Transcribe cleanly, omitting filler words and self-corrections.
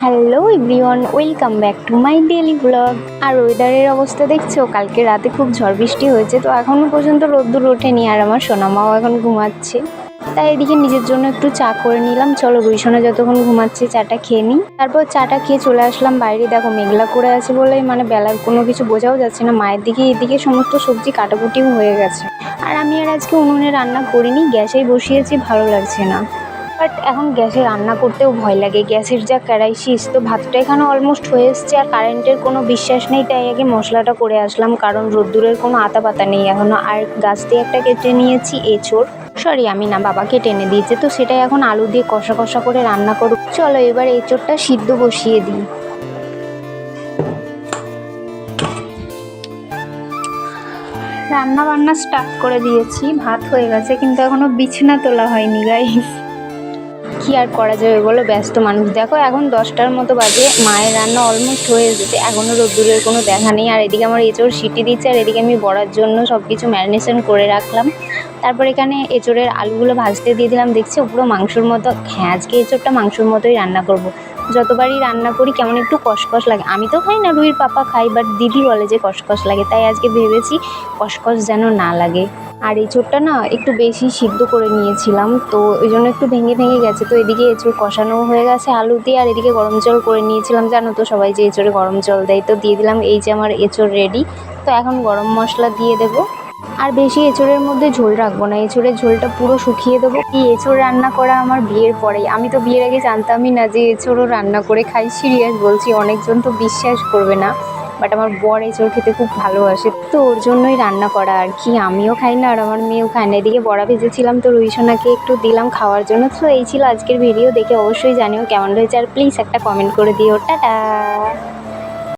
Hello everyone, welcome back to my daily blog. আর ওয়েদারের অবস্থা দেখছো, কালকে রাতে খুব ঝড় বৃষ্টি হয়েছে, তো এখনও পর্যন্ত রোদ্দুর ওঠেনি। আর আমার সোনামাও এখন ঘুমাচ্ছে, তাই এদিকে নিজের জন্য একটু চা করে নিলাম। চলো রুইসোনা যতক্ষণ ঘুমাচ্ছে চাটা খেয়ে নিই। তারপর চাটা খেয়ে চলে আসলাম বাইরে। দেখো মেঘলা করে আছে বলে বেলার কোনো কিছু বোঝাও যাচ্ছে না। মায়ের দিকে এদিকে সমস্ত সবজি কাটাকুটিও হয়ে গেছে। আর আমি আর আজকে উনুনে রান্না করিনি, গ্যাসেই বসিয়েছি, ভালো লাগছে না। বাট এখন গ্যাসে রান্না করতেও ভয় লাগে, গ্যাসের যা ক্রাইসিস। তো ভাতটা এখানে অলমোস্ট হয়ে এসছে, আর কারেন্টের কোনো বিশ্বাস নেই, তাই আগে মশলাটা করে আসলাম, কারণ রোদ্দুরের কোনো আতা পাতা নেই এখনও। আর গাছ দিয়ে একটা কেটে নিয়েছি এঁচোড়, সরি আমি না, বাবা কেটে এনে দিয়েছে, তো সেটাই এখন আলু দিয়ে কষা কষা করে রান্না করব। চলো এবার এঁচোড়টা সিদ্ধ বসিয়ে দিই। রান্না বান্না স্টার্ট করে দিয়েছি, ভাত হয়ে গেছে, কিন্তু এখনো বিছানা তোলা হয়নি গাইস। কি আর করা যাবে বলো, ব্যস্ত মানুষ। দেখো এখন 10টার মতো বাজে, মায়ের রান্না অলমোস্ট হয়ে এসেছে, এখনও রোদ্দুরের কোনো দেখা নেই। আর এদিকে আমার এঁচোড় সিটি দিচ্ছে, আর এদিকে আমি বড়ার জন্য সব কিছু ম্যারিনেশন করে রাখলাম। তারপর এখানে এঁচোড়ের আলুগুলো ভাজতে দিয়ে দিলাম। দেখছি পুরো মাংসর মতো। হ্যাঁ, আজকে এঁচোড়টা মাংসর মতোই রান্না করব। যতবারই রান্না করি কেমন একটু কষকষ লাগে। আমি তো খাই না, রুইর পাপা খাই, বাট দিদি বলে যে কষকষ লাগে, তাই আজকে ভেবেছি কষকষ যেন না লাগে। আর এঁচোড়টা না একটু বেশি সিদ্ধ করে নিয়েছিলাম, তো ওই জন্য একটু ভেঙে ভেঙে গেছে। তো এদিকে এঁচোড় কষানোও হয়ে গেছে আলু দিয়ে, আর এদিকে গরম জল করে নিয়েছিলাম। জানো তো সবাই যে এঁচোড়ে গরম জল দেয়, তো দিয়ে দিলাম। এই যে আমার এঁচোড় রেডি। তো এখন গরম মশলা দিয়ে দেবো। আর বেশি এঁচোড়ের মধ্যে ঝোল রাখবো না, এঁচোড়ের ঝোলটা পুরো শুকিয়ে দেবো। এই এঁচোড় রান্না করা আমার বিয়ের পরেই। আমি তো বিয়ের আগে জানতামই না যে এঁচোড়ও রান্না করে খাই। সিরিয়াস বলছি, অনেকজন তো বিশ্বাস করবে না, বাট আমার বর এঁচোড় খেতে খুব ভালোবাসে, তো ওর জন্যই রান্না করা আর কি। আমিও খাই না, আর আমার মেয়েও খায় না। এদিকে বড়া ভেজেছিলাম, তো রুইসোনাকে একটু দিলাম খাওয়ার জন্য। তো এই ছিল আজকের ভিডিও, দেখে অবশ্যই জানিও কেমন হয়েছে, আর প্লিজ একটা কমেন্ট করে দিও। টাটা।